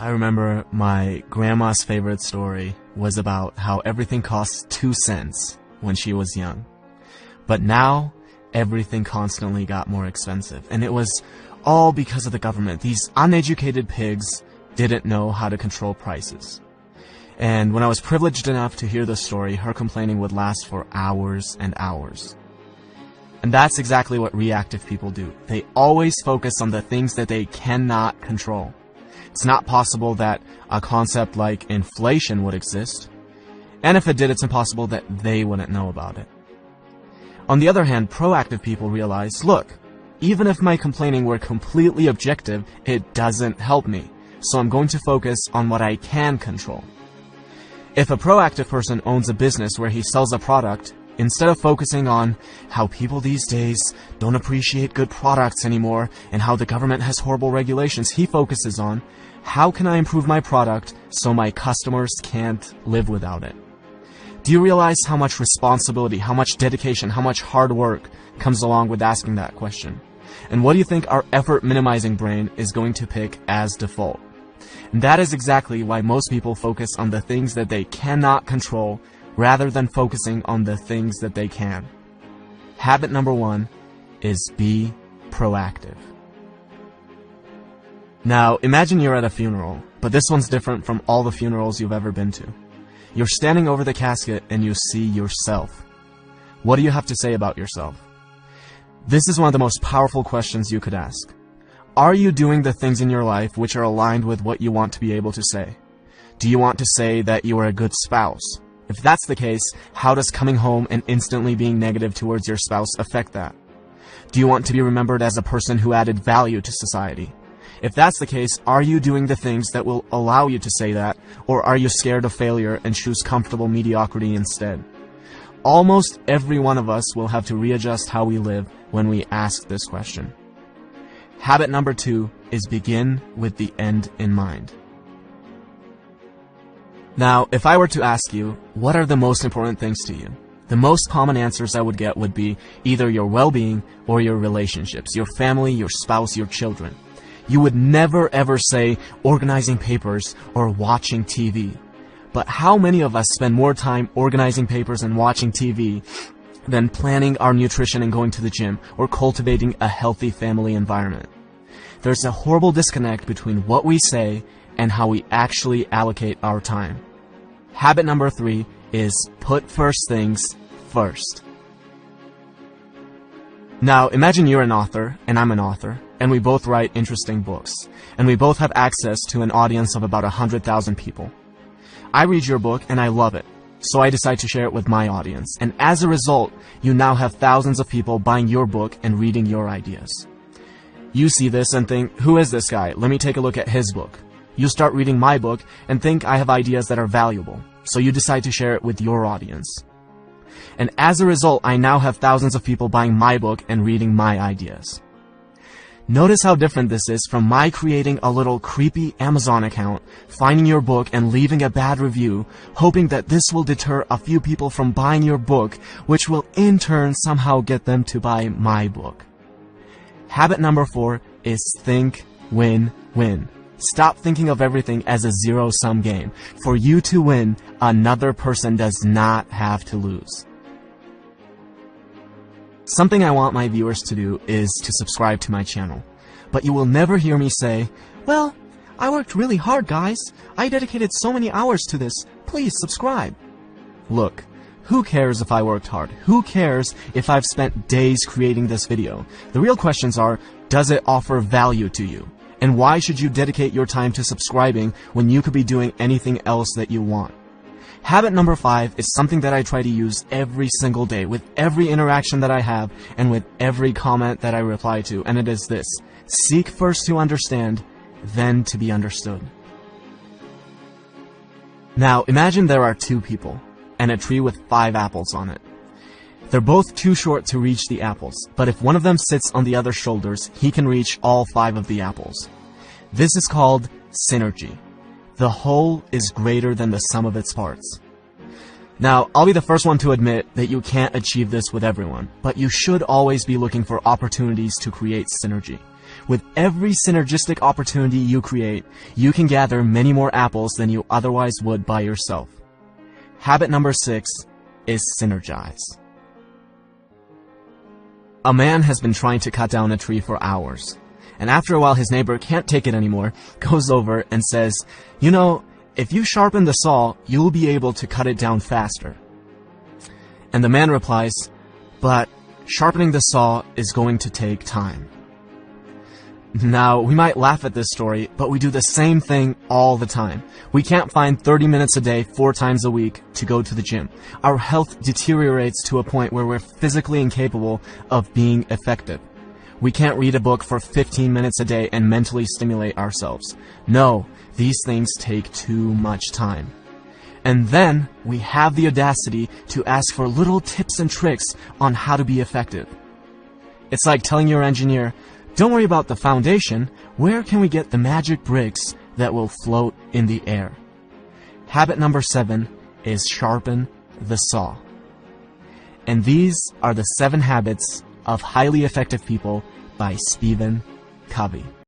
I remember my grandma's favorite story was about how everything cost 2 cents when she was young. But now, everything constantly got more expensive. And it was all because of the government. These uneducated pigs didn't know how to control prices. And when I was privileged enough to hear the story, her complaining would last for hours and hours. And that's exactly what reactive people do. They always focus on the things that they cannot control. It's not possible that a concept like inflation would exist. And if it did, it's impossible that they wouldn't know about it. On the other hand, proactive people realize, look, even if my complaining were completely objective, it doesn't help me. So I'm going to focus on what I can control. If a proactive person owns a business where he sells a product, instead of focusing on how people these days don't appreciate good products anymore and how the government has horrible regulations, he focuses on how can I improve my product so my customers can't live without it. Do you realize how much responsibility, how much dedication, how much hard work comes along with asking that question? And what do you think our effort-minimizing brain is going to pick as default? And that is exactly why most people focus on the things that they cannot control rather than focusing on the things that they can. Habit number 1 is be proactive. Now, imagine you're at a funeral, but this one's different from all the funerals you've ever been to. You're standing over the casket and you see yourself. What do you have to say about yourself? This is one of the most powerful questions you could ask. Are you doing the things in your life which are aligned with what you want to be able to say? Do you want to say that you are a good spouse? If that's the case, how does coming home and instantly being negative towards your spouse affect that? Do you want to be remembered as a person who added value to society? If that's the case, are you doing the things that will allow you to say that, or are you scared of failure and choose comfortable mediocrity instead? Almost every one of us will have to readjust how we live when we ask this question. Habit number 2 is begin with the end in mind. Now, if I were to ask you, what are the most important things to you? The most common answers I would get would be either your well-being or your relationships, your family, your spouse, your children. You would never ever say organizing papers or watching TV. But how many of us spend more time organizing papers and watching TV than planning our nutrition and going to the gym or cultivating a healthy family environment? There's a horrible disconnect between what we say and how we actually allocate our time. Habit number 3 is put first things first. Now, imagine you're an author and I'm an author, and we both write interesting books, and we both have access to an audience of about 100,000 people. I read your book and I love it, so I decide to share it with my audience, and as a result, you now have thousands of people buying your book and reading your ideas. You see this and think, who is this guy? Let me take a look at his book. You start reading my book and think I have ideas that are valuable, so you decide to share it with your audience. And as a result, I now have thousands of people buying my book and reading my ideas. Notice how different this is from my creating a little creepy Amazon account, finding your book and leaving a bad review, hoping that this will deter a few people from buying your book, which will in turn somehow get them to buy my book. Habit number 4 is think win-win. Stop thinking of everything as a zero-sum game. For you to win, another person does not have to lose. Something I want my viewers to do is to subscribe to my channel. But you will never hear me say, well, I worked really hard, guys. I dedicated so many hours to this. Please subscribe. Look, who cares if I worked hard? Who cares if I've spent days creating this video? The real questions are, does it offer value to you? And why should you dedicate your time to subscribing when you could be doing anything else that you want? Habit number 5 is something that I try to use every single day with every interaction that I have and with every comment that I reply to, and it is this: seek first to understand, then to be understood. Now, imagine there are 2 people and a tree with 5 apples on it. They're both too short to reach the apples, but if one of them sits on the other's shoulders, he can reach all 5 of the apples. This is called synergy. The whole is greater than the sum of its parts. Now, I'll be the first one to admit that you can't achieve this with everyone, but you should always be looking for opportunities to create synergy. with every synergistic opportunity you create, you can gather many more apples than you otherwise would by yourself. Habit number 6 is synergize. A man has been trying to cut down a tree for hours, and after a while his neighbor can't take it anymore, goes over and says, "You know, if you sharpen the saw, you'll be able to cut it down faster." And the man replies, "But sharpening the saw is going to take time." Now, we might laugh at this story, but we do the same thing all the time. We can't find 30 minutes a day, 4 times a week, to go to the gym. Our health deteriorates to a point where we're physically incapable of being effective. We can't read a book for 15 minutes a day and mentally stimulate ourselves. No, these things take too much time. And then we have the audacity to ask for little tips and tricks on how to be effective. It's like telling your engineer, "Don't worry about the foundation. Where can we get the magic bricks that will float in the air?" Habit number 7 is sharpen the saw. And these are the 7 habits of highly effective people by Stephen Covey.